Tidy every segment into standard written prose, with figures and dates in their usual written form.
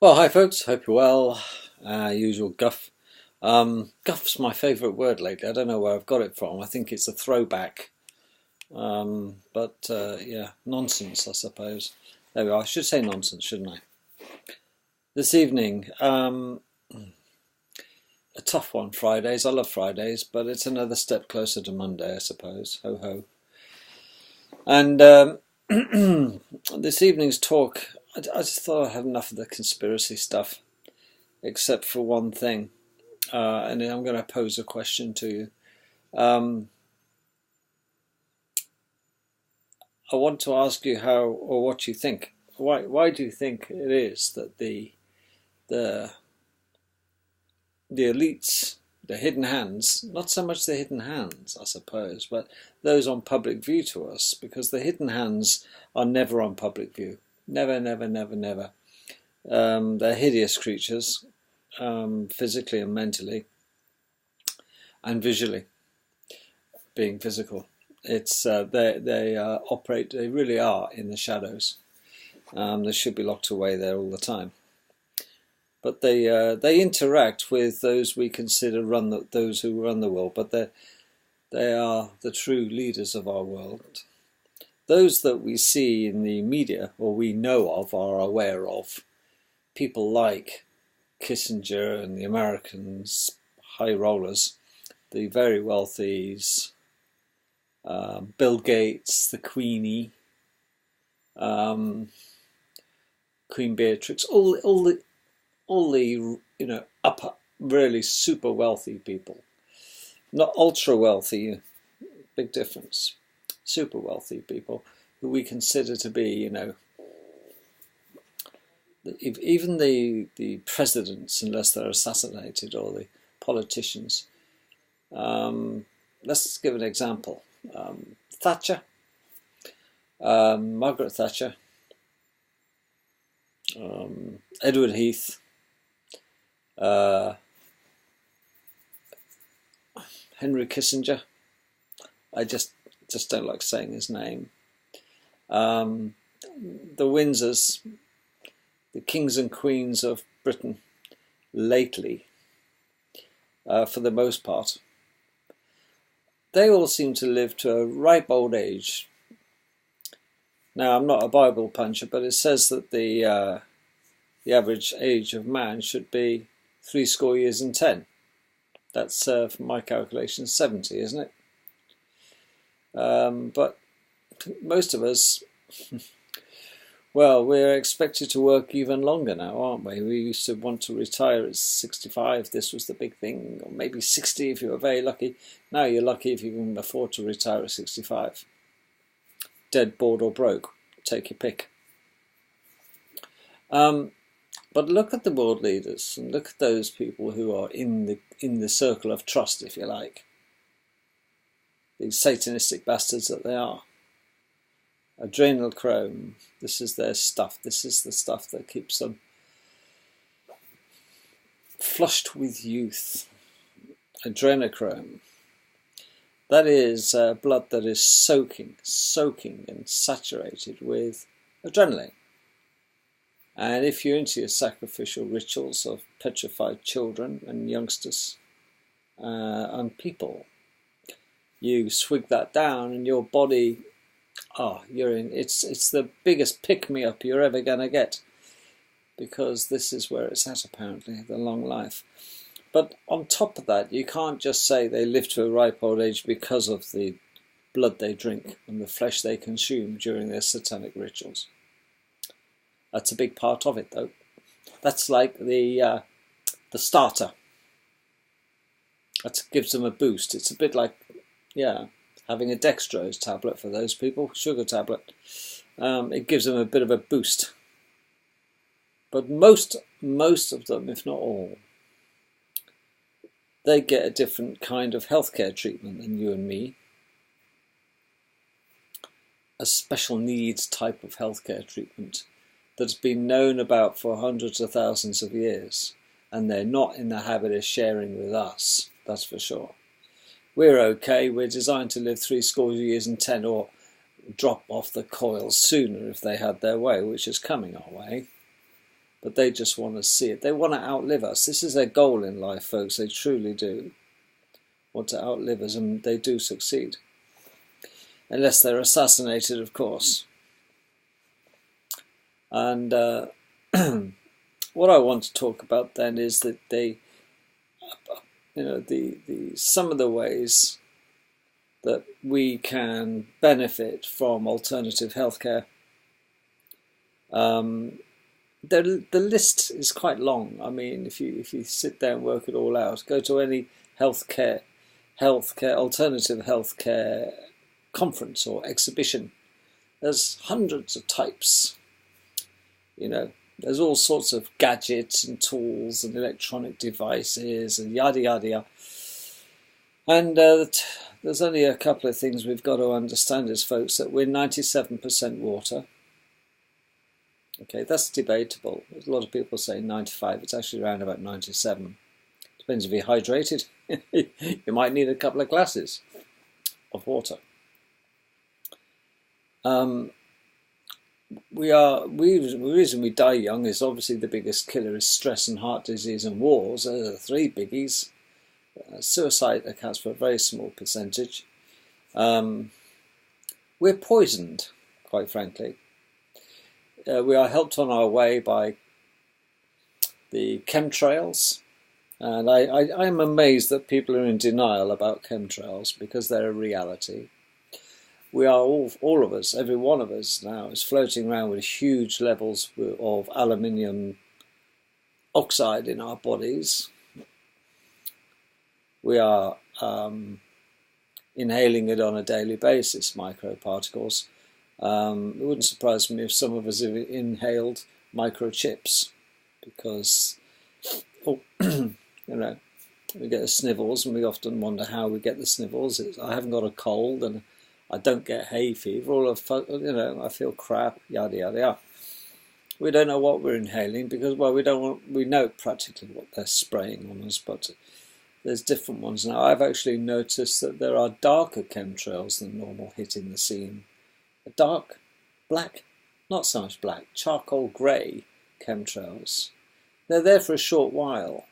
Well, hi folks, hope you're well. Usual guff. Guff's my favourite word lately. I don't know where I've got it from. I think it's a throwback. But yeah, nonsense, I suppose. There we are. I should say nonsense, shouldn't I? This evening, a tough one. Fridays. I love Fridays, but it's another step closer to Monday, I suppose. Ho ho. And this evening's talk, I just thought I had enough of the conspiracy stuff, except for one thing. And I'm going to pose a question to you. I want to ask you how or what you think. Why do you think it is that the elites, the hidden hands, not so much the hidden hands, I suppose, but those on public view to us, because the hidden hands are never on public view. Never, never, never, never. They're hideous creatures, physically and mentally, and visually, being physical. It's they operate. They really are in the shadows. They should be locked away there all the time. But they interact with those we consider those who run the world. But they are the true leaders of our world. Those that we see in the media or we know of are aware of. People like Kissinger and the Americans, high rollers, the very wealthies. Bill Gates, the Queenie, Queen Beatrix, all the upper, really super wealthy people, not ultra wealthy, big difference, super wealthy people who we consider to be, even the presidents, unless they're assassinated, or the politicians. Let's give an example. Thatcher, Margaret Thatcher, Edward Heath, Henry Kissinger. I just don't like saying his name. The Windsors, the kings and queens of Britain, lately, for the most part. They all seem to live to a ripe old age. Now, I'm not a Bible puncher, but it says that the average age of man should be 70 years. That's, from my calculations, 70, isn't it? But most of us, well, we're expected to work even longer now, aren't we? We used to want to retire at 65. This was the big thing, or maybe 60 if you were very lucky. Now you're lucky if you can afford to retire at 65. Dead, bored, or broke. Take your pick. But look at the world leaders and look at those people who are in the circle of trust, if you like. These satanistic bastards that they are. Adrenochrome, this is their stuff. This is the stuff that keeps them flushed with youth. Adrenochrome. That is blood that is soaking and saturated with adrenaline. And if you're into your sacrificial rituals of petrified children and youngsters and people, you swig that down and your body, you're in. It's the biggest pick-me-up you're ever going to get, because this is where it's at, apparently, the long life. But on top of that, you can't just say they live to a ripe old age because of the blood they drink and the flesh they consume during their satanic rituals. That's a big part of it, though. That's like the starter. That gives them a boost. It's a bit like, having a dextrose tablet for those people, sugar tablet. It gives them a bit of a boost. But most of them, if not all, they get a different kind of healthcare treatment than you and me. A special needs type of healthcare treatment that's been known about for hundreds of thousands of years, and they're not in the habit of sharing with us, that's for sure. We're okay, we're designed to live 70 years, or drop off the coils sooner if they had their way, which is coming our way. but they just want to see it. They want to outlive us. This is their goal in life, folks. They truly do want to outlive us, and they do succeed. Unless they're assassinated, of course. And what I want to talk about then is that some of the ways that we can benefit from alternative healthcare. The list is quite long. I mean, if you sit there and work it all out, go to any alternative healthcare conference or exhibition. There's hundreds of types. There's all sorts of gadgets and tools and electronic devices and yada yada yada. And there's only a couple of things we've got to understand as folks, that we're 97% water. Okay, that's debatable. There's a lot of people say 95. It's actually around about 97. Depends if you're hydrated. You might need a couple of glasses of water. The reason we die young is obviously the biggest killer is stress and heart disease and wars. Those are the three biggies. Suicide accounts for a very small percentage. We're poisoned, quite frankly. We are helped on our way by the chemtrails, and I am amazed that people are in denial about chemtrails, because they're a reality. We are all of us, every one of us now, is floating around with huge levels of aluminium oxide in our bodies. We are inhaling it on a daily basis, microparticles. It wouldn't surprise me if some of us have inhaled microchips, because we get the snivels, and we often wonder how we get the snivels. I haven't got a cold, and I don't get hay fever. I feel crap, yada yada yada. We don't know what we're inhaling because, well, we know practically what they're spraying on us, but there's different ones now. I've actually noticed that there are darker chemtrails than normal hitting the scene. A dark black, not so much black, charcoal grey chemtrails. They're there for a short while,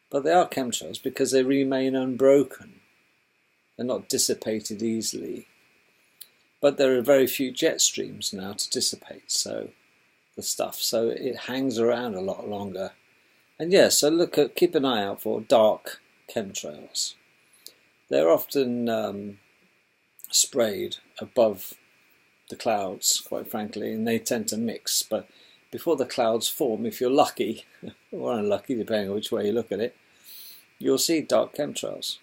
but they are chemtrails because they remain unbroken. They're not dissipated easily. But there are very few jet streams now to dissipate so it hangs around a lot longer. And yes, so keep an eye out for dark chemtrails. They're often sprayed above the clouds, quite frankly, and they tend to mix. But before the clouds form, if you're lucky, or unlucky, depending on which way you look at it, you'll see dark chemtrails.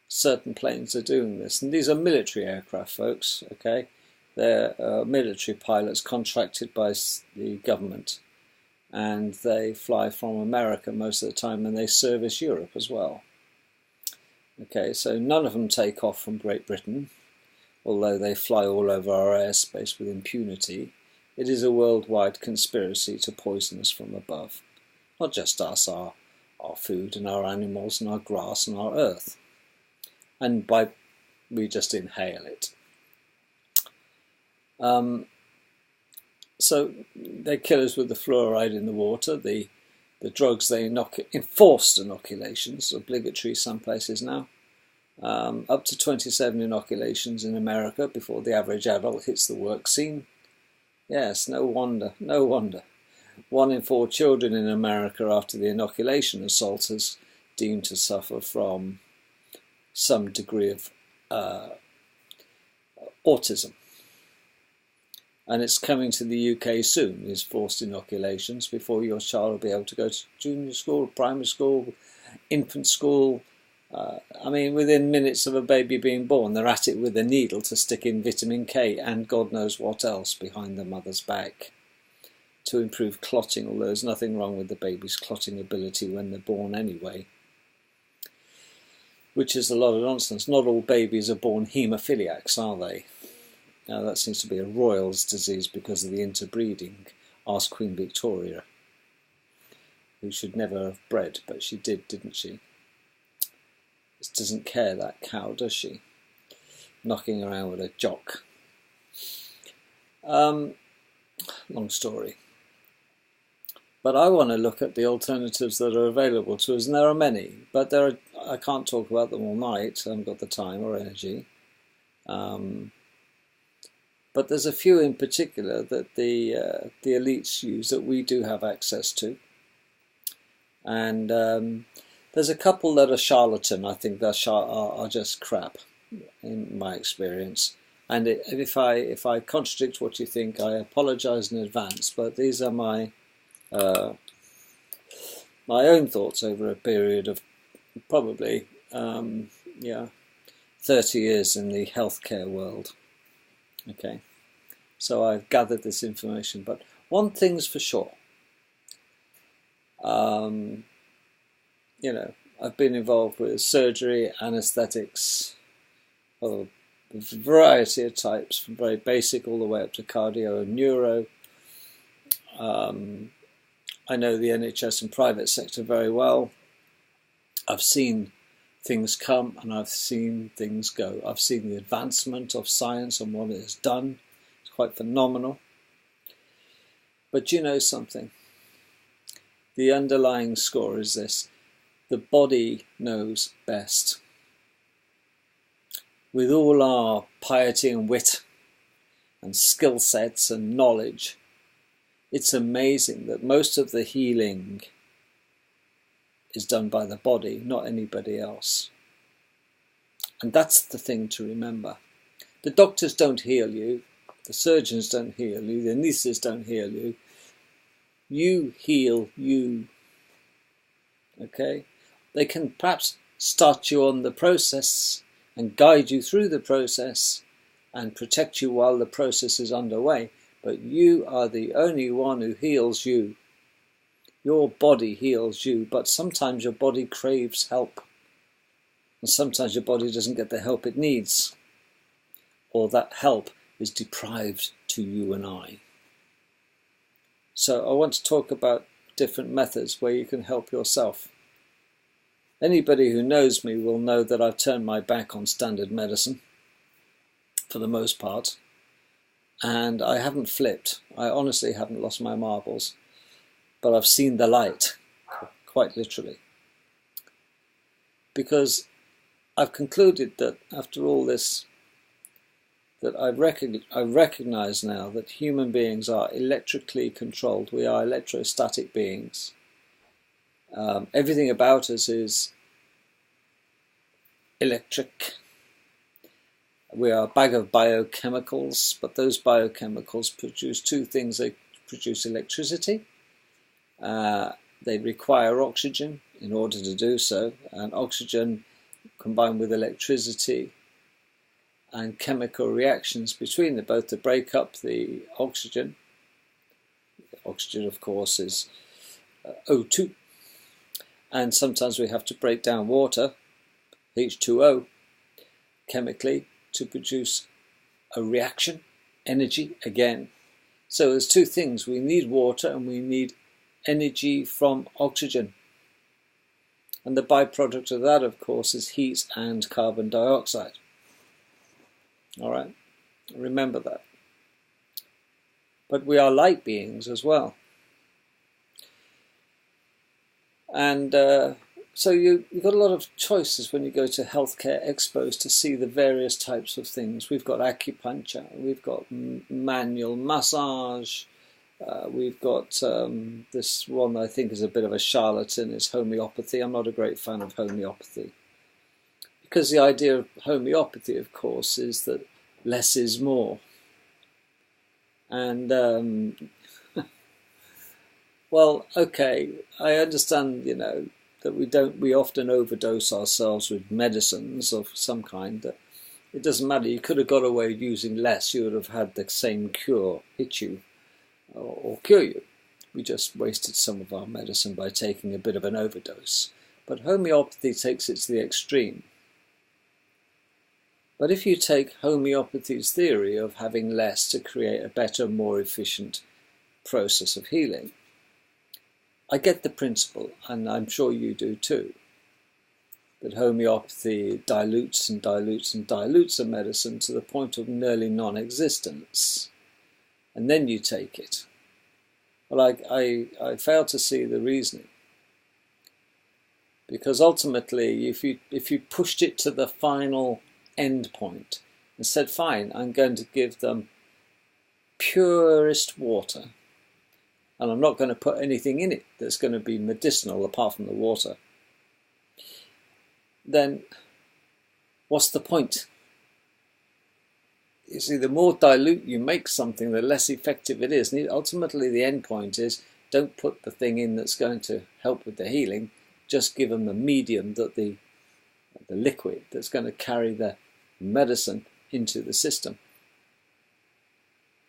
Certain planes are doing this, and these are military aircraft, folks. Okay, they're military pilots contracted by the government, and they fly from America most of the time, and they service Europe as well. Okay, so none of them take off from Great Britain, although they fly all over our airspace with impunity. It is a worldwide conspiracy to poison us from above. Not just us, our food and our animals and our grass and our earth. And we just inhale it. So they kill us with the fluoride in the water, the drugs they enforced inoculations, obligatory some places now. Up to 27 inoculations in America before the average adult hits the work scene. Yes, no wonder. 1 in 4 children in America after the inoculation assault is deemed to suffer from some degree of autism. And it's coming to the UK soon, these forced inoculations, before your child will be able to go to junior school, primary school, infant school. Within minutes of a baby being born, they're at it with a needle to stick in vitamin K and God knows what else behind the mother's back to improve clotting, although there's nothing wrong with the baby's clotting ability when they're born anyway. Which is a lot of nonsense. Not all babies are born haemophiliacs, are they? Now that seems to be a royal's disease because of the interbreeding. Ask Queen Victoria, who should never have bred, but she did, didn't she? Just doesn't care, that cow, does she? Knocking around with a jock. Long story. But I want to look at the alternatives that are available to us, and there are many. But I can't talk about them all night. I haven't got the time or energy. But there's a few in particular that the elites use that we do have access to. And there's a couple that are charlatan. I think that are just crap, in my experience. And if I contradict what you think, I apologise in advance. But these are my own thoughts over a period of probably 30 years in the healthcare world. Okay, so I've gathered this information. But one thing's for sure. I've been involved with surgery, anaesthetics, of a variety of types, from very basic all the way up to cardio and neuro. I know the NHS and private sector very well. I've seen things come and I've seen things go. I've seen the advancement of science and what it has done. It's quite phenomenal. But you know something? The underlying score is this: the body knows best. With all our piety and wit and skill sets and knowledge, it's amazing that most of the healing is done by the body, not anybody else. And that's the thing to remember. The doctors don't heal you, the surgeons don't heal you, the anaesthetists don't heal you. You heal you. Okay? They can perhaps start you on the process and guide you through the process and protect you while the process is underway. But you are the only one who heals you. Your body heals you, but sometimes your body craves help. And sometimes your body doesn't get the help it needs. Or that help is deprived to you and I. So I want to talk about different methods where you can help yourself. Anybody who knows me will know that I've turned my back on standard medicine, for the most part. And I haven't flipped. I honestly haven't lost my marbles. But I've seen the light, quite literally. Because I've concluded that after all this, that I recognize now that human beings are electrically controlled. We are electrostatic beings. Everything about us is electric. We are a bag of biochemicals, but those biochemicals produce two things. They produce electricity. They require oxygen in order to do so, and oxygen combined with electricity and chemical reactions between both to break up the oxygen. Oxygen, of course, is O2. And sometimes we have to break down water, H2O, chemically to produce a reaction, energy again. So there's two things. We need water and we need energy from oxygen. And the byproduct of that, of course, is heat and carbon dioxide. All right, remember that. But we are light beings as well. And so you've got a lot of choices when you go to healthcare expos to see the various types of things. We've got acupuncture, we've got manual massage, we've got this one I think is a bit of a charlatan, is homeopathy. I'm not a great fan of homeopathy. Because the idea of homeopathy, of course, is that less is more. And, well, okay, I understand, that we often overdose ourselves with medicines of some kind. That it doesn't matter, you could have got away using less, you would have had the same cure hit you or cure you. We just wasted some of our medicine by taking a bit of an overdose. But homeopathy takes it to the extreme. But if you take homeopathy's theory of having less to create a better, more efficient process of healing, I get the principle, and I'm sure you do too, that homeopathy dilutes and dilutes and dilutes a medicine to the point of nearly non-existence. And then you take it. Well, I fail to see the reasoning, because ultimately, if you pushed it to the final end point and said, fine, I'm going to give them purest water, and I'm not going to put anything in it that's going to be medicinal apart from the water, then what's the point? You see, the more dilute you make something, the less effective it is. And ultimately, the end point is, don't put the thing in that's going to help with the healing. Just give them the medium, that the liquid that's going to carry the medicine into the system.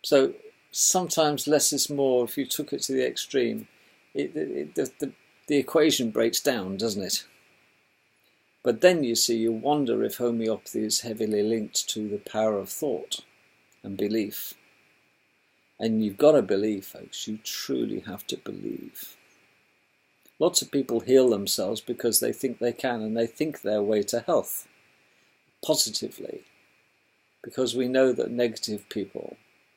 So sometimes less is more. If you took it to the extreme, the equation breaks down, doesn't it? But then you wonder if homeopathy is heavily linked to the power of thought and belief. And you've got to believe, folks. You truly have to believe. Lots of people heal themselves because they think they can, and they think their way to health positively. Because we know that negative people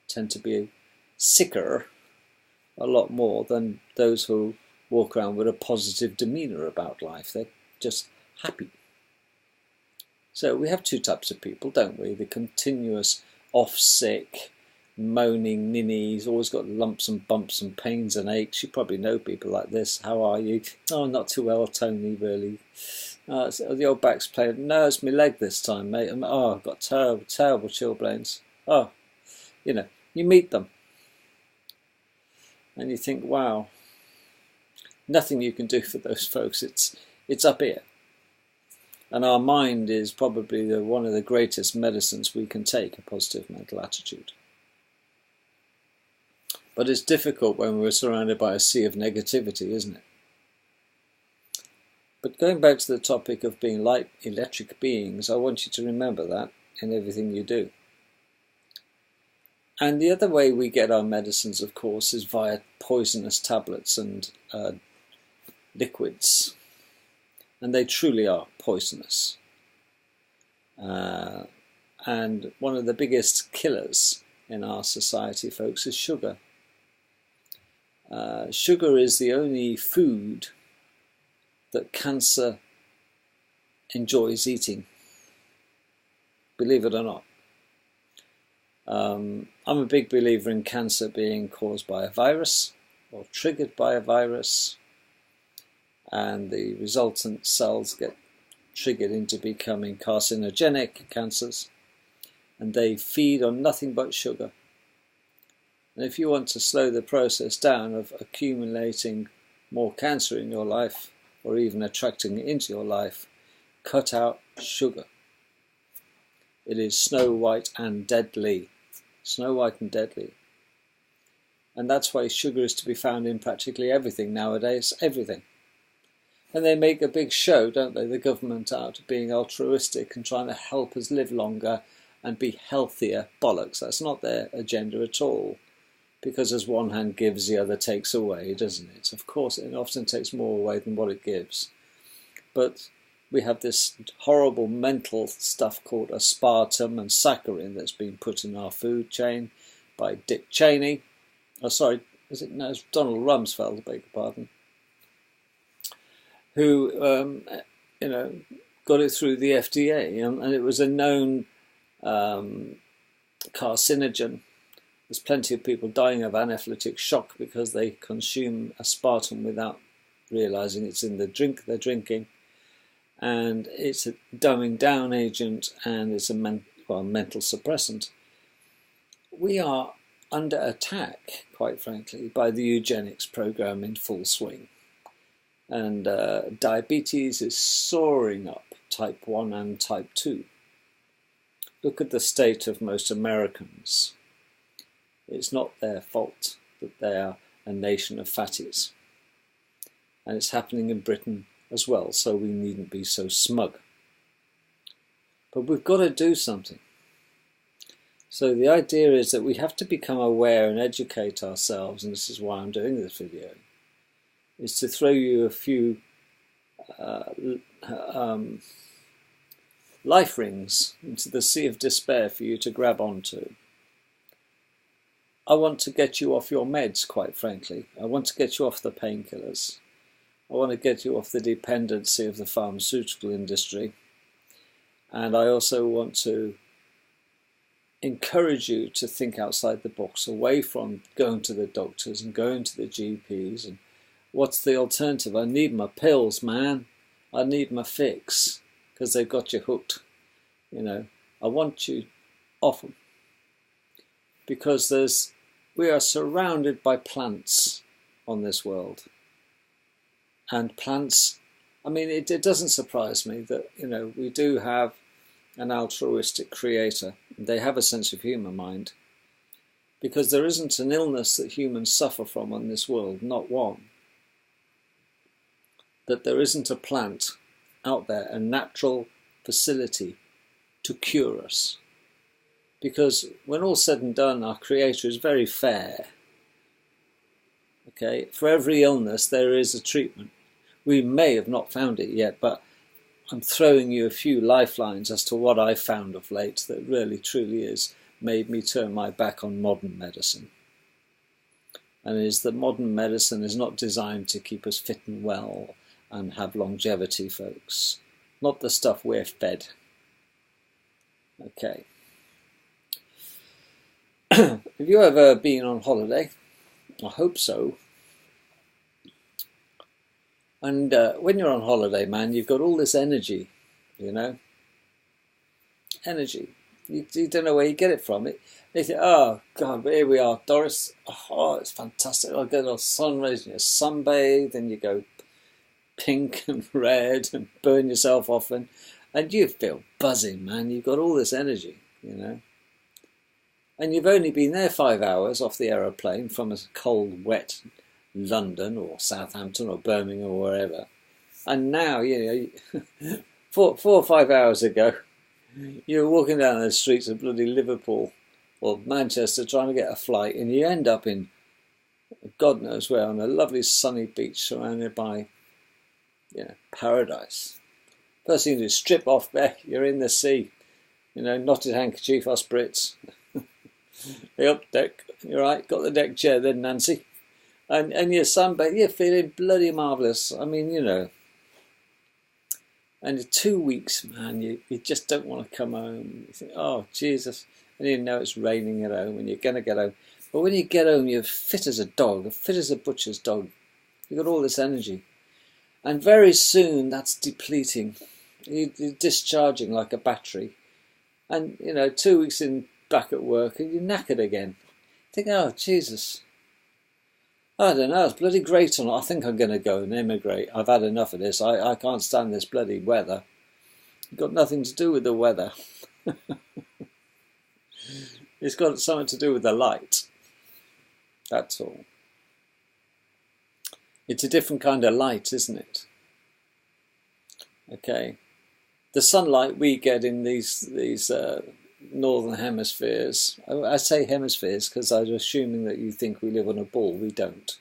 tend to be sicker a lot more than those who walk around with a positive demeanour about life. They're just happy. So we have two types of people, don't we? The continuous off-sick, moaning ninnies, always got lumps and bumps and pains and aches. You probably know people like this. How are you? Oh, not too well, Tony, really. The old back's playing. No, it's my leg this time, mate. Oh, I've got terrible, terrible chilblains. Oh, you meet them. And you think, wow, nothing you can do for those folks. It's up here. And our mind is probably one of the greatest medicines we can take, a positive mental attitude. But it's difficult when we're surrounded by a sea of negativity, isn't it? But going back to the topic of being light electric beings, I want you to remember that in everything you do. And the other way we get our medicines, of course, is via poisonous tablets and liquids. And they truly are poisonous. And one of the biggest killers in our society, folks, is sugar. Sugar is the only food that cancer enjoys eating, believe it or not. I'm a big believer in cancer being caused by a virus or triggered by a virus, and the resultant cells get triggered into becoming carcinogenic cancers, and they feed on nothing but sugar. And if you want to slow the process down of accumulating more cancer in your life, or even attracting it into your life, cut out sugar. It is snow white and deadly. Snow white and deadly. And that's why sugar is to be found in practically everything nowadays, everything. And they make a big show, don't they, the government, out of being altruistic and trying to help us live longer and be healthier. Bollocks, that's not their agenda at all. Because as one hand gives, the other takes away, doesn't it? Of course, it often takes more away than what it gives. But we have this horrible mental stuff called aspartame and saccharin that's been put in our food chain by Dick Cheney. Oh, sorry, it's Donald Rumsfeld, I beg your pardon. Who, got it through the FDA, and it was a known carcinogen. There's plenty of people dying of anaphylactic shock because they consume aspartame without realizing it's in the drink they're drinking. And it's a dumbing down agent, and it's a mental suppressant. We are under attack, quite frankly, by the eugenics program in full swing. And diabetes is soaring up, type 1 and type 2. Look at the state of most Americans. It's not their fault that they are a nation of fatties. And it's happening in Britain as well, so we needn't be so smug. But we've got to do something. So the idea is that we have to become aware and educate ourselves, and this is why I'm doing this video, is to throw you a few life rings into the sea of despair for you to grab onto. I want to get you off your meds, quite frankly. I want to get you off the painkillers. I want to get you off the dependency of the pharmaceutical industry. And I also want to encourage you to think outside the box, away from going to the doctors and going to the GPs. And what's the alternative? I need my pills, man. I need my fix, because they've got you hooked. You know, I want you off them. Because we are surrounded by plants on this world. And plants, I mean, it doesn't surprise me that, you know, we do have an altruistic creator. They have a sense of humour, mind. Because there isn't an illness that humans suffer from on this world, not one, that there isn't a plant out there, a natural facility to cure us. Because when all's said and done, our creator is very fair. Okay, for every illness there is a treatment. We may have not found it yet, but I'm throwing you a few lifelines as to what I've found of late that really truly has made me turn my back on modern medicine. And it is that modern medicine is not designed to keep us fit and well and have longevity, folks. Not the stuff we're fed. Okay. Have you ever been on holiday? I hope so. And when you're on holiday, man, you've got all this energy, you know? Energy. You don't know where you get it from. You think, oh, God, here we are, Doris. Oh, it's fantastic. I'll get a sun rays and you sunbathe and you go pink and red and burn yourself off and you feel buzzing, man. You've got all this energy, you know? And you've only been there 5 hours off the aeroplane from a cold, wet London or Southampton or Birmingham or wherever. And now, you know, 4 or 5 hours ago, you were walking down the streets of bloody Liverpool or Manchester trying to get a flight, and you end up in God knows where on a lovely sunny beach surrounded by, you know, paradise. First thing you do is strip off back, you're in the sea. You know, knotted handkerchief, us Brits. Up deck, you're right, got the deck chair then, Nancy. And you're sunbathed, you're feeling bloody marvellous. I mean, you know. And in 2 weeks, man, you just don't want to come home. You think, oh, Jesus. And you know it's raining at home and you're going to get home. But when you get home, you're fit as a dog, fit as a butcher's dog. You've got all this energy. And very soon, that's depleting. You're discharging like a battery. And, you know, 2 weeks in back at work and you're knackered again. You think, oh, Jesus. I don't know, it's bloody great or not. I think I'm going to go and emigrate. I've had enough of this. I can't stand this bloody weather. It's got nothing to do with the weather. It's got something to do with the light. That's all. It's a different kind of light, isn't it? Okay. The sunlight we get in these northern hemispheres. I say hemispheres because I'm assuming that you think we live on a ball. We don't.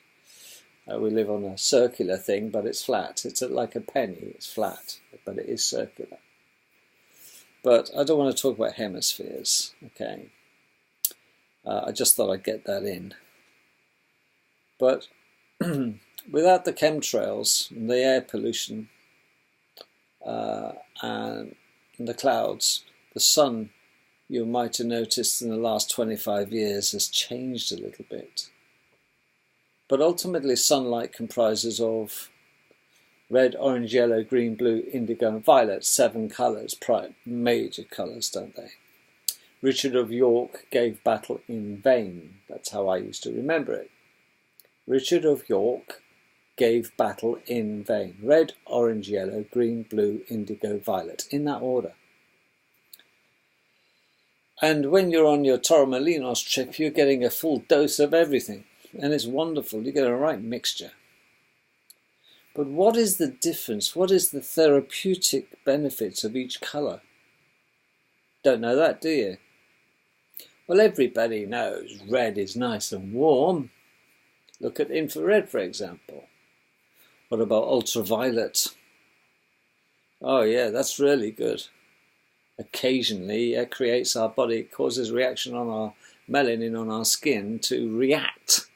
We live on a circular thing, but it's flat. It's like a penny. It's flat, but it is circular. But I don't want to talk about hemispheres. Okay. I just thought I'd get that in. But without the chemtrails and the air pollution and the clouds, the sun, you might have noticed in the last 25 years, has changed a little bit. But ultimately, sunlight comprises of red, orange, yellow, green, blue, indigo, and violet. 7 colours, major colours, don't they? Richard of York gave battle in vain. That's how I used to remember it. Richard of York gave battle in vain. Red, orange, yellow, green, blue, indigo, violet. In that order. And when you're on your Torremolinos trip, you're getting a full dose of everything. And it's wonderful. You get a right mixture. But what is the difference? What is the therapeutic benefits of each colour? Don't know that, do you? Well, everybody knows red is nice and warm. Look at infrared, for example. What about ultraviolet? Oh, yeah, that's really good. Occasionally, it creates our body, it causes reaction on our melanin on our skin to react,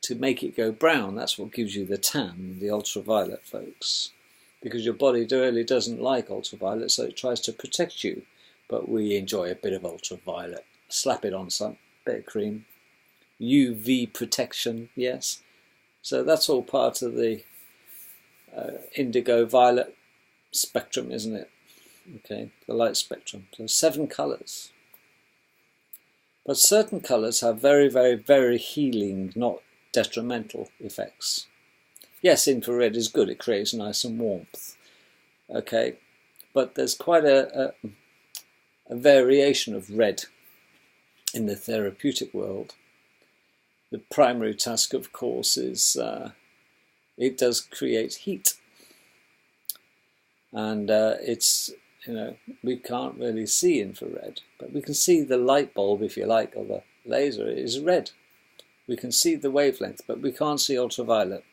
to make it go brown. That's what gives you the tan, the ultraviolet, folks. Because your body really doesn't like ultraviolet, so it tries to protect you. But we enjoy a bit of ultraviolet. Slap it on some bit of cream. UV protection, yes. So that's all part of the indigo violet spectrum, isn't it? Okay, the light spectrum. So 7 colours. But certain colours have very, very, very healing, not detrimental effects. Yes, infrared is good. It creates nice and warmth. Okay, but there's quite a variation of red in the therapeutic world. The primary task, of course, is it does create heat. And it's, we can't really see infrared, but we can see the light bulb, if you like, or the laser is red. We can see the wavelength, but we can't see ultraviolet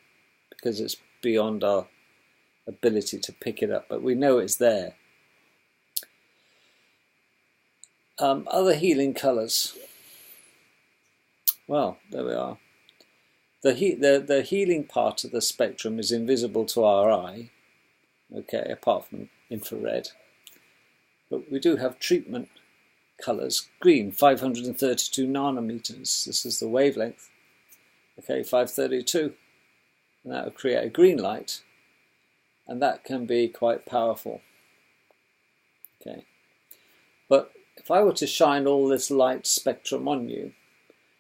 because it's beyond our ability to pick it up, but we know it's there. Other healing colours. Well, there we are. The healing part of the spectrum is invisible to our eye, okay, apart from infrared. But we do have treatment colours. Green, 532 nanometers. This is the wavelength. Okay, 532. And that will create a green light. And that can be quite powerful. Okay. But if I were to shine all this light spectrum on you,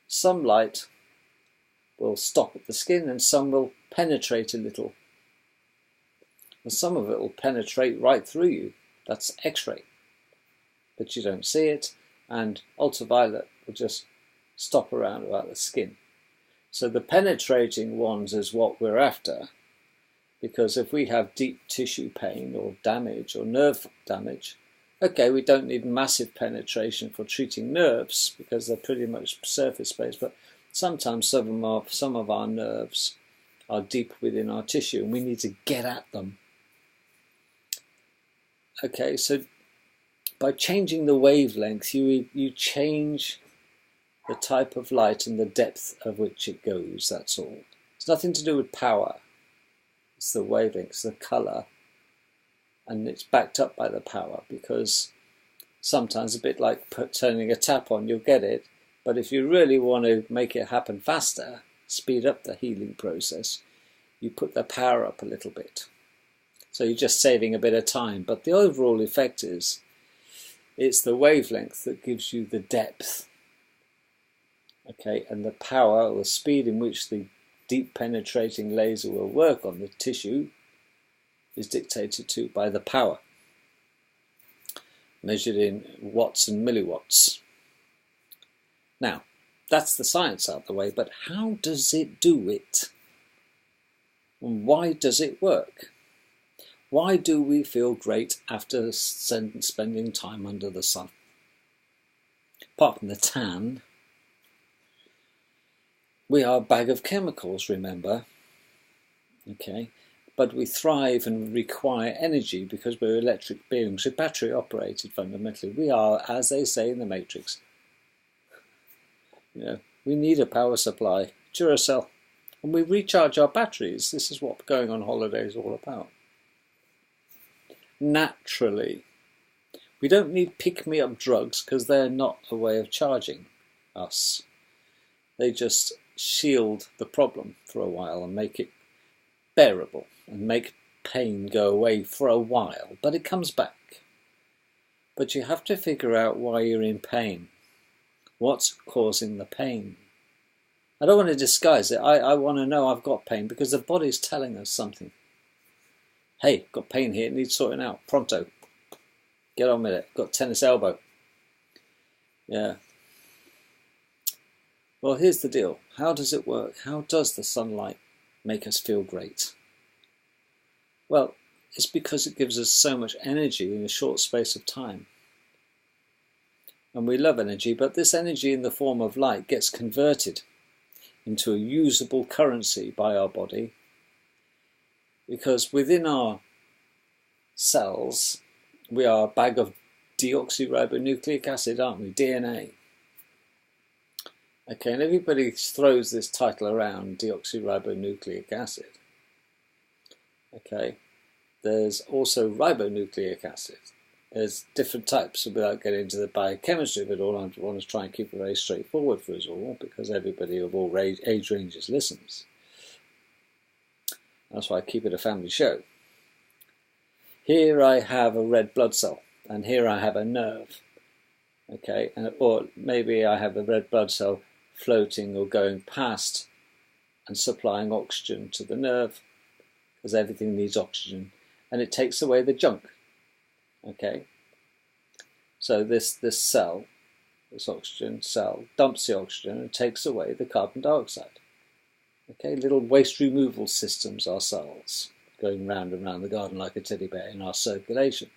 some light will stop at the skin and some will penetrate a little. And some of it will penetrate right through you. That's X-ray. But you don't see it, and ultraviolet will just stop around about the skin. So the penetrating ones is what we're after, because if we have deep tissue pain or damage or nerve damage, okay, we don't need massive penetration for treating nerves because they're pretty much surface-based, but sometimes some of our nerves are deep within our tissue and we need to get at them. Okay, so by changing the wavelength, you change the type of light and the depth of which it goes, that's all. It's nothing to do with power. It's the wavelength, it's the colour, and it's backed up by the power, because sometimes a bit like turning a tap on, you'll get it, but if you really want to make it happen faster, speed up the healing process, you put the power up a little bit. So you're just saving a bit of time, but the overall effect is, it's the wavelength that gives you the depth, okay, and the power or the speed in which the deep penetrating laser will work on the tissue is dictated to by the power, measured in watts and milliwatts. Now, that's the science out of the way, but how does it do it? And why does it work? Why do we feel great after spending time under the sun? Apart from the tan, we are a bag of chemicals, remember? Okay, but we thrive and require energy because we're electric beings. We're battery operated fundamentally. We are, as they say in the Matrix, we need a power supply, Duracell, and we recharge our batteries. This is what going on holiday is all about. Naturally, we don't need pick-me-up drugs because they're not a way of charging us. They just shield the problem for a while and make it bearable and make pain go away for a while, but it comes back. But you have to figure out why you're in pain. What's causing the pain? I don't want to disguise it. I want to know I've got pain because the body's telling us something. Hey, got pain here, it needs sorting out, pronto. Get on with it, got tennis elbow. Yeah. Well, here's the deal. How does it work? How does the sunlight make us feel great? Well, it's because it gives us so much energy in a short space of time. And we love energy, but this energy in the form of light gets converted into a usable currency by our body, because within our cells we are a bag of deoxyribonucleic acid, aren't we? DNA. Okay, and everybody throws this title around, deoxyribonucleic acid. Okay, there's also ribonucleic acid. There's different types, without getting into the biochemistry of it all. I want to try and keep it very straightforward for us all, because everybody of all age ranges listens. That's why I keep it a family show. Here I have a red blood cell, and here I have a nerve. Okay, or maybe I have a red blood cell floating or going past and supplying oxygen to the nerve, because everything needs oxygen, and it takes away the junk. Okay, so this cell, this oxygen cell, dumps the oxygen and takes away the carbon dioxide. Okay, little waste removal systems are cells, going round and round the garden like a teddy bear in our circulation.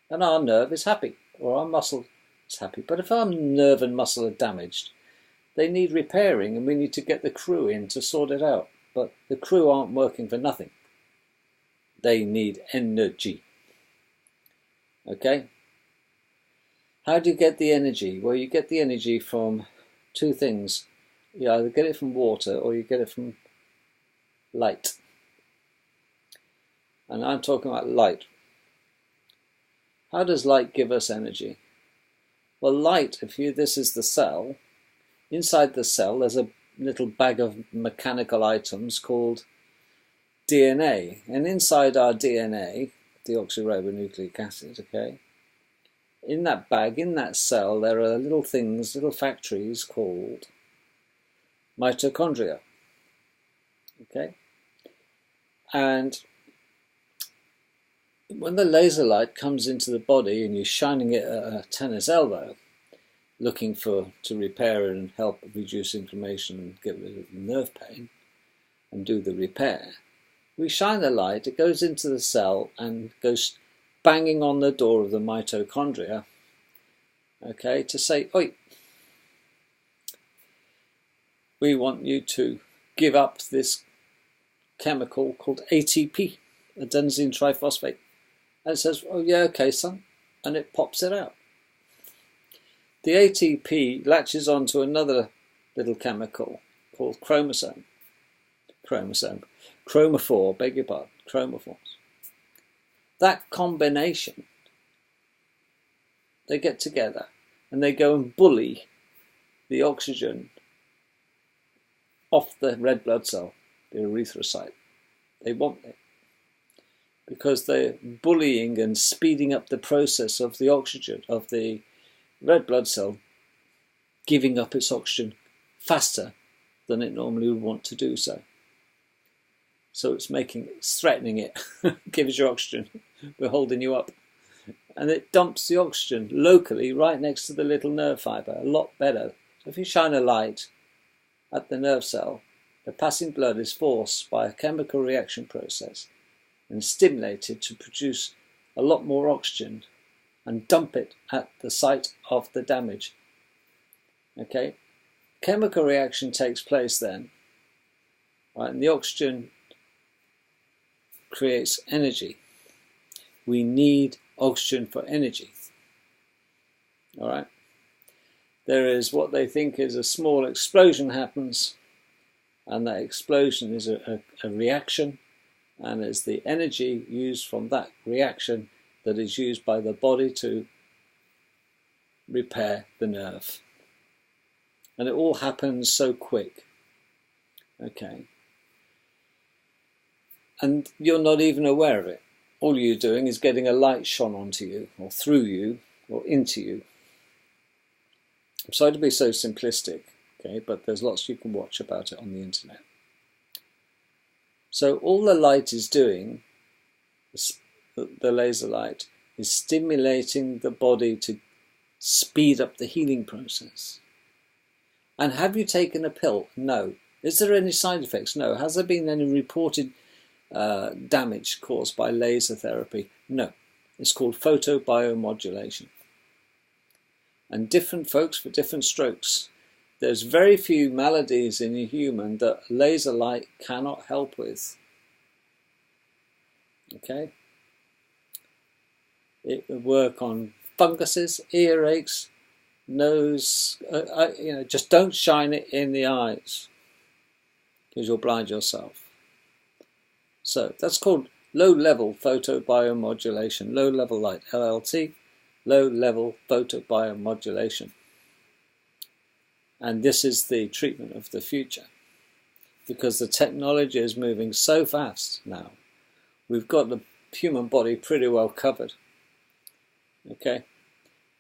And our nerve is happy, or our muscle is happy. But if our nerve and muscle are damaged, they need repairing, and we need to get the crew in to sort it out. But the crew aren't working for nothing. They need energy. Okay? How do you get the energy? Well, you get the energy from two things. You either get it from water or you get it from light. And I'm talking about light. How does light give us energy? Well, light, this is the cell. Inside the cell there's a little bag of mechanical items called DNA. And inside our DNA, deoxyribonucleic acid, okay, in that bag, in that cell, there are little things, little factories called mitochondria. Okay? And when the laser light comes into the body and you're shining it at a tennis elbow, looking to repair and help reduce inflammation and get rid of the nerve pain and do the repair, we shine the light, it goes into the cell and goes banging on the door of the mitochondria, okay, to say, oi, we want you to give up this chemical called ATP, adenosine triphosphate. And it says, oh yeah, okay son, and it pops it out. The ATP latches onto another little chemical called chromophore, beg your pardon, chromophores. That combination, they get together and they go and bully the oxygen off the red blood cell, the erythrocyte. They want it because they're bullying and speeding up the process of the oxygen, of the red blood cell giving up its oxygen faster than it normally would want to do so. So it's threatening it. Give us your oxygen, we're holding you up. And it dumps the oxygen locally right next to the little nerve fibre, a lot better. So if you shine a light at the nerve cell, the passing blood is forced by a chemical reaction process and stimulated to produce a lot more oxygen and dump it at the site of the damage. Okay? Chemical reaction takes place then, right? And the oxygen creates energy. We need oxygen for energy. All right? There is what they think is a small explosion happens, and that explosion is a reaction, and it's the energy used from that reaction that is used by the body to repair the nerve. And it all happens so quick. Okay. And you're not even aware of it. All you're doing is getting a light shone onto you, or through you, or into you. I'm sorry to be so simplistic, okay, but there's lots you can watch about it on the internet. So all the light is doing, the laser light, is stimulating the body to speed up the healing process. And have you taken a pill? No. Is there any side effects? No. Has there been any reported damage caused by laser therapy? No. It's called photobiomodulation. And different folks for different strokes. There's very few maladies in a human that laser light cannot help with. Okay? It will work on funguses, earaches, just don't shine it in the eyes because you'll blind yourself. So that's called low-level photobiomodulation, low-level light, LLT, low-level photobiomodulation. And this is the treatment of the future because the technology is moving so fast now. We've got the human body pretty well covered. Okay,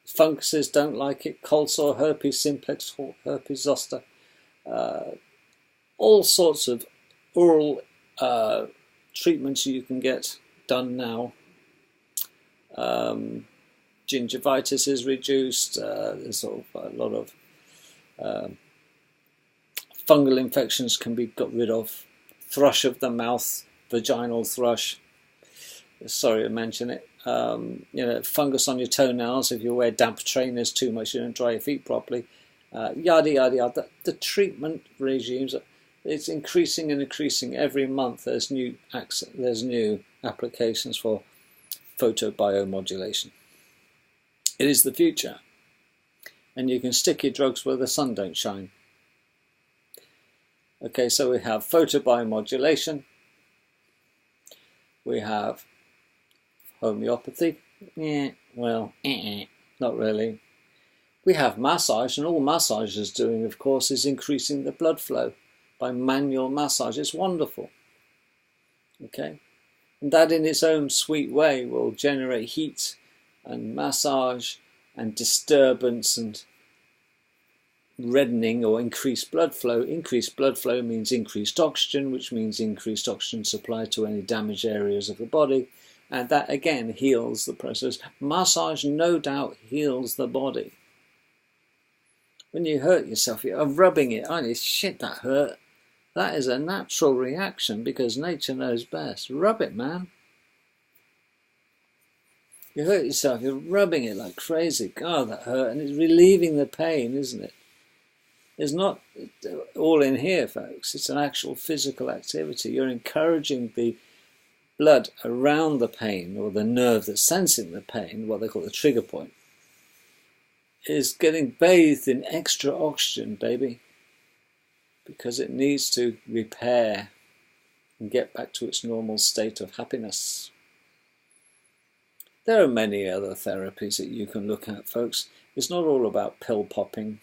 funguses don't like it, cold sore, herpes simplex, herpes zoster, all sorts of oral treatments you can get done now. Gingivitis is reduced. There's sort of a lot of fungal infections can be got rid of. Thrush of the mouth, vaginal thrush. Sorry to mention it. Fungus on your toenails if you wear damp trainers too much, you don't dry your feet properly. Yada yada yada. The treatment regimes, it's increasing and increasing every month. There's new applications for photobiomodulation. It is the future, and you can stick your drugs where the sun don't shine. Okay, so we have photobiomodulation. We have homeopathy. Not really. We have massage, and all massage is doing, of course, is increasing the blood flow by manual massage. It's wonderful. Okay, and that in its own sweet way will generate heat and massage and disturbance and reddening or increased blood flow. Increased blood flow means increased oxygen, which means increased oxygen supply to any damaged areas of the body, and that again heals the process. Massage no doubt heals the body. When you hurt yourself, you're rubbing it, aren't you? Shit, that hurt. That is a natural reaction because nature knows best. Rub it, man. You hurt yourself, you're rubbing it like crazy. God, that hurt. And it's relieving the pain, isn't it? It's not all in here, folks. It's an actual physical activity. You're encouraging the blood around the pain, or the nerve that's sensing the pain, what they call the trigger point, is getting bathed in extra oxygen, baby, because it needs to repair and get back to its normal state of happiness. There are many other therapies that you can look at, folks. It's not all about pill popping.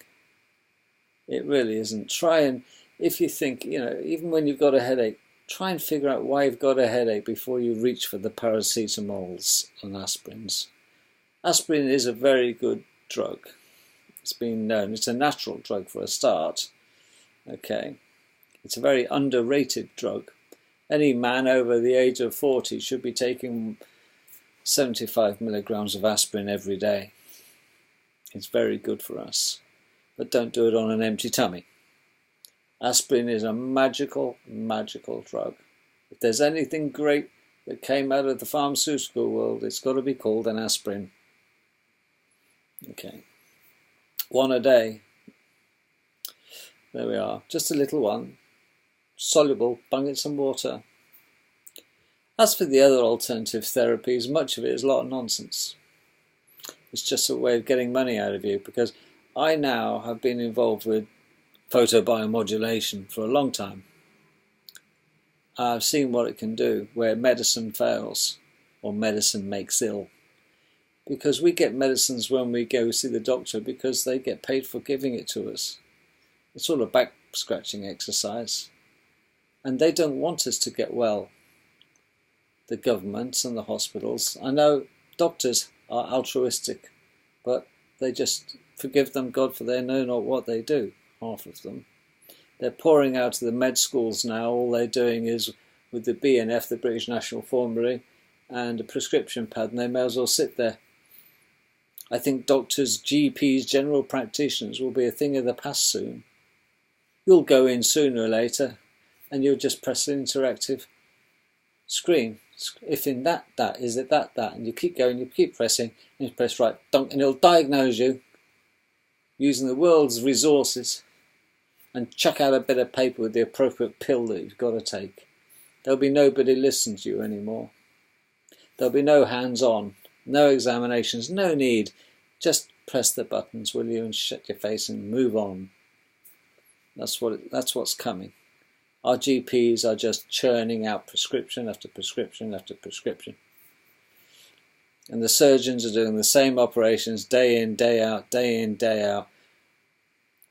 It really isn't. Try and, if you think, even when you've got a headache, try and figure out why you've got a headache before you reach for the paracetamols and aspirins. Aspirin is a very good drug. It's been known. It's a natural drug for a start. Okay. It's a very underrated drug. Any man over the age of 40 should be taking 75 milligrams of aspirin every day. It's very good for us. But don't do it on an empty tummy. Aspirin is a magical, magical drug. If there's anything great that came out of the pharmaceutical world, it's got to be called an aspirin. Okay. One a day. There we are. Just a little one. Soluble. Bung it some water. As for the other alternative therapies, much of it is a lot of nonsense. It's just a way of getting money out of you, because I now have been involved with photobiomodulation for a long time. I've seen what it can do where medicine fails or medicine makes ill. Because we get medicines when we go see the doctor because they get paid for giving it to us. It's all a back scratching exercise. And they don't want us to get well. The governments and the hospitals. I know doctors are altruistic, but they just forgive them, God, for they know not what they do, half of them. They're pouring out of the med schools now. All they're doing is with the BNF, the British National Formulary, and a prescription pad, and they may as well sit there. I think doctors, GPs, general practitioners will be a thing of the past soon. You'll go in sooner or later, and you'll just press an interactive screen. If in that, is it that, and you keep going, you keep pressing, and you press right, dunk, and it'll diagnose you using the world's resources and chuck out a bit of paper with the appropriate pill that you've got to take. There'll be nobody listening to you anymore. There'll be no hands-on, no examinations, no need. Just Press the buttons, will you, and shut your face and move on. That's what's coming. Our GPs are just churning out prescription after prescription after prescription. And the surgeons are doing the same operations day in, day out,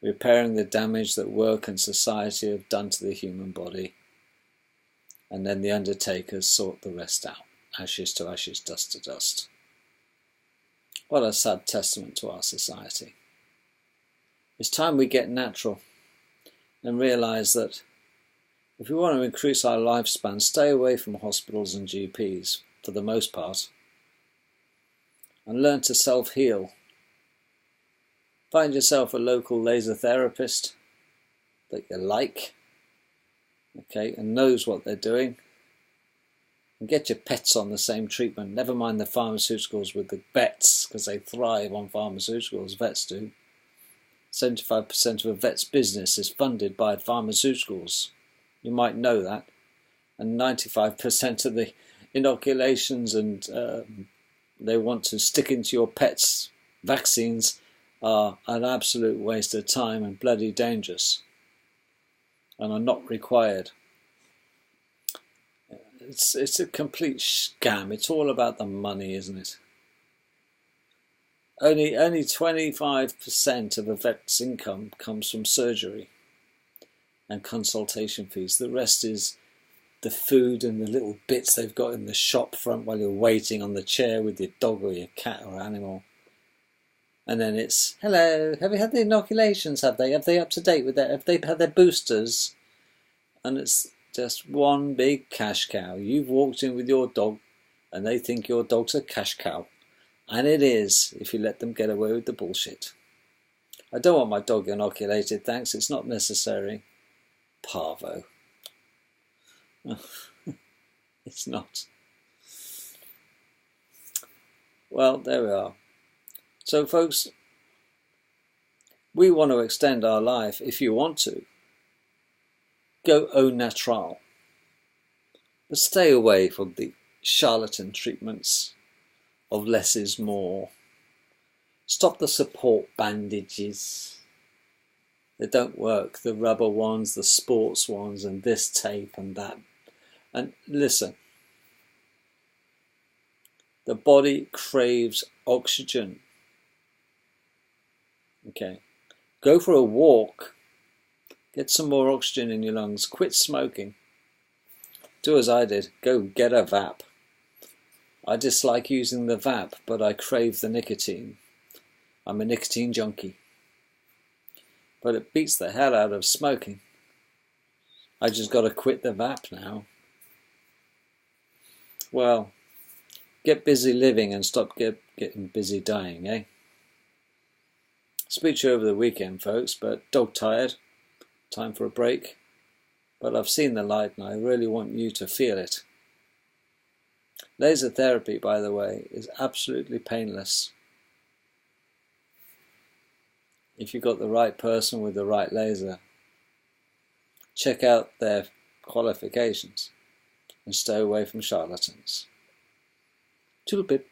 repairing the damage that work and society have done to the human body. And then the undertakers sort the rest out. Ashes to ashes, dust to dust. What a sad testament to our society. It's time we get natural and realise that if we want to increase our lifespan, stay away from hospitals and GPs for the most part, and learn to self-heal. Find yourself a local laser therapist that you like, okay, and knows what they're doing, and get your pets on the same treatment. Never mind the pharmaceuticals with the vets, because they thrive on pharmaceuticals, vets do. 75% of a vet's business is funded by pharmaceuticals. You might know that. And 95% of the inoculations and they want to stick into your pets' vaccines are an absolute waste of time and bloody dangerous, and are not required. It's a complete scam. It's all about the money, isn't it? Only 25% of a vet's income comes from surgery and consultation fees. The rest is the food and the little bits they've got in the shop front while you're waiting on the chair with your dog or your cat or animal. And then it's, hello, have you had the inoculations, have they? Have they up to date with that? Have they had their boosters? And it's just one big cash cow. You've walked in with your dog and they think your dog's a cash cow. And it is, if you let them get away with the bullshit. I don't want my dog inoculated, thanks, it's not necessary. Parvo. It's not. Well, there we are. So folks, we want to extend our life. If you want to, go au natural. But stay away from the charlatan treatments of less is more. Stop the support bandages. They don't work. The rubber ones, the sports ones, and this tape and that. And listen, the body craves oxygen. Okay, go for a walk. Get some more oxygen in your lungs. Quit smoking. Do as I did. Go get a VAP. I dislike using the VAP, but I crave the nicotine. I'm a nicotine junkie. But it beats the hell out of smoking. I just got to quit the VAP now. Well, get busy living and stop getting busy dying, eh? Speak to you over the weekend, folks, but dog tired. Time for a break. But I've seen the light and I really want you to feel it. Laser therapy, by the way, is absolutely painless. If you've got the right person with the right laser, check out their qualifications and stay away from charlatans. Toodle pip.